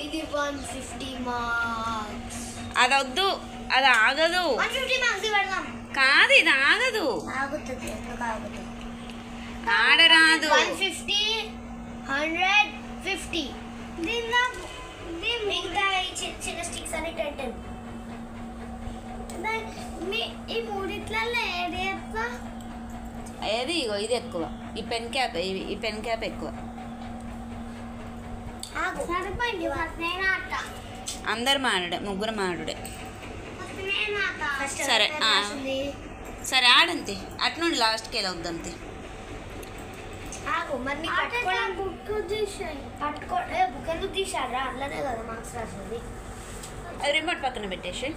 ఇది 150 మార్క్స్. అది వద్దు, అది ఆగదు. 150 మార్క్స్ పెడదాం. కాదు, ఇది ఆగదు. ఆగుతుంది. ఎందుకు ఆగుతుంది? ఆడరాదు. 150 150 మిగతా చిన్న స్టిక్స్ అని 10 ఈ మూడిట్లలో ఏది ఎక్కువ? ఏది? ఇగో ఇది ఎక్కువ. ఈ పెన్ క్యాప్ ఎక్కువ. సరిపోయింది. అందరు మాడుడే, ముగ్గురు మాడుడే. సరే సరే ఆడంతి. అటు నుండి లాస్ట్కి వెళ్ళి వద్దాంతి. బుక్ ఎందుకు తీసారా? అందులోనే కదా మార్క్స్ రాసింది. అది రిమోట్ పక్కన పెట్టేసి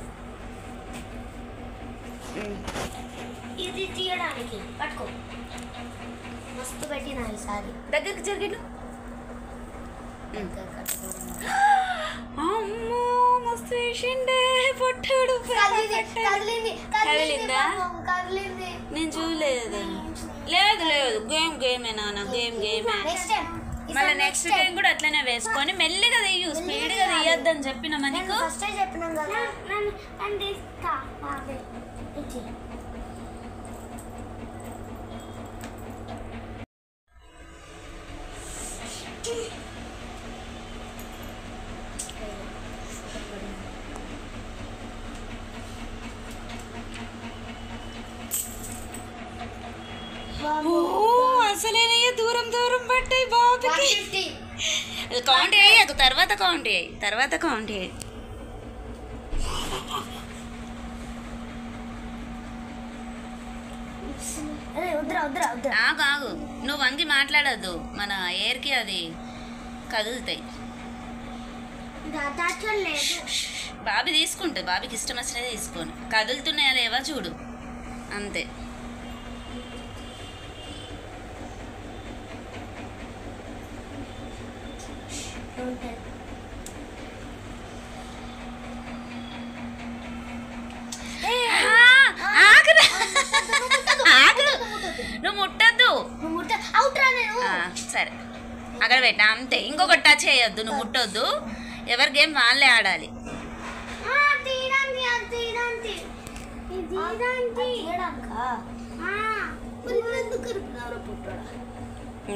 ఇది తీయడానికి పట్టుకో. మస్తు పెట్టినా ఈసారి. దగ్గరికి జరిగిన. అమ్మో మస్తు వేసిండే పొట్టాడు. కదిలిందా? నేను చూడలేదు. లేదు గేమే నాన్న, గేమే. మళ్ళీ నెక్స్ట్ టైం కూడా అట్లనే వేసుకొని మెల్లిగా తీయు, స్పీడ్గా తీయొద్దని చెప్పిన మనకు. ఫస్టే చెప్పినాం కదా. అసలేనే దూరం పట్టాయి బాబుకి. కౌంట్ అయ్యాక తర్వాత కౌంట్ అయ్యాయి. ఆగు, నువ్వు వంగి మాట్లాడద్దు. మన ఎయిర్కి అది కదులుతాయి. బాబీ తీసుకుంటుంది. బాబీకి ఇష్టం వచ్చినది తీసుకోను. కదులుతున్నాయా లేవా చూడు, అంతే. నువ్వు ముట్టద్దు. సరే అక్కడ పెట్టా, అంతే. ఇంకొకటి టచ్ చేయొద్దు, నువ్వు ముట్టొద్దు. ఎవరి గేమ్ వాళ్ళే ఆడాలి.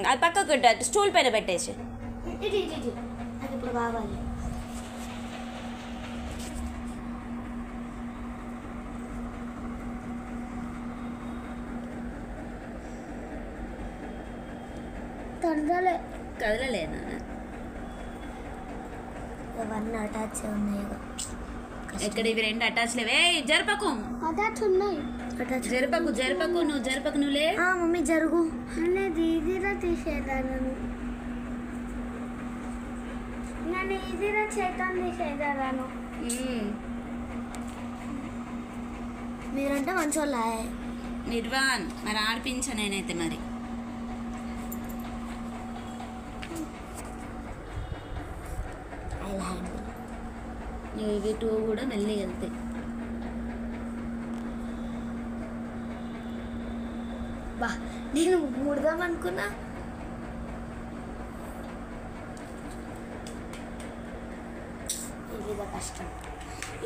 అది పక్కకు స్టూల్ పైన పెట్టేసి. ఇప్పుడు కావాలి. కదలలేనా? ఇవన్నీ అటాచ్ ఉన్నాయి. ఎక్కడ ఇవి రెండు అటాచ్ లేవే? జరపకు. అటాచ్ ఉన్నాయి. జరపకు నువ్వులే. మమ్మీ జరుగు. అనేది ఈజీగా తీసేదాను. నేను ఈజీగా చేతాను తీసేదాను. మీరంటే మంచోళ్ళ. నిర్వాణ్ మరి ఆడిపించా నేనైతే. మరి ఇవి 2 కూడా మెల్లి వెళ్తాయి. బా నేను ముడదాం అనుకున్నా.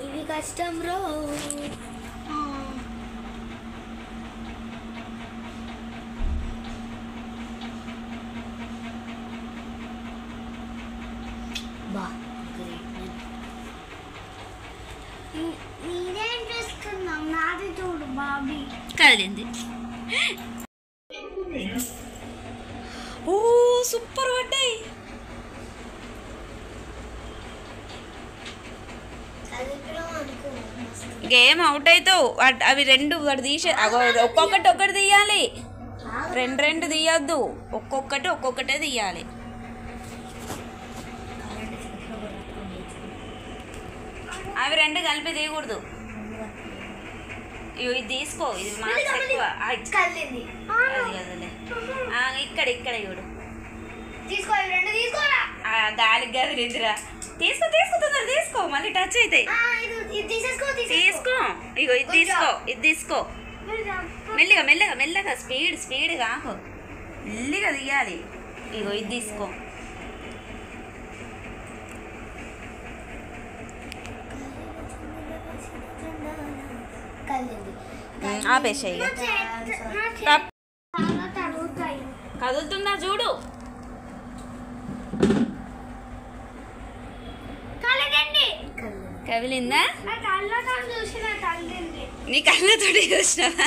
ఇవి కష్టం రో. బా నేనేం చేసుకున్నాం? నాది చూడు బాబీ. కదిలింది. ఓ సూపర్ పడ్డాయి. గేమ్ అవుట్ అవుతావు. అవి రెండు తీసే ఒక్కొక్కటి తీయాలి. రెండు తీయద్దు, ఒక్కొక్కటే తీయాలి. అవి రెండు కలిపి తీయకూడదు. ఇది తీసుకో. ఇది మార్క్స్ ఎక్కువ. ఇక్కడ చూడు. గాలికి గదిలిద్దురా. తీసుకో తొందర తీసుకో. మళ్ళీ టచ్ అవుతాయి. తీసుకో. ఇగో ఇది తీసుకో. మెల్లగా స్పీడ్గా మెల్లిగా తీయాలి. ఇగో ఇది తీసుకో. ఆపేసేయి. కదులుతుందా చూడు. కదిలిందా? నీ కళ్ళతోటి చూసినావా?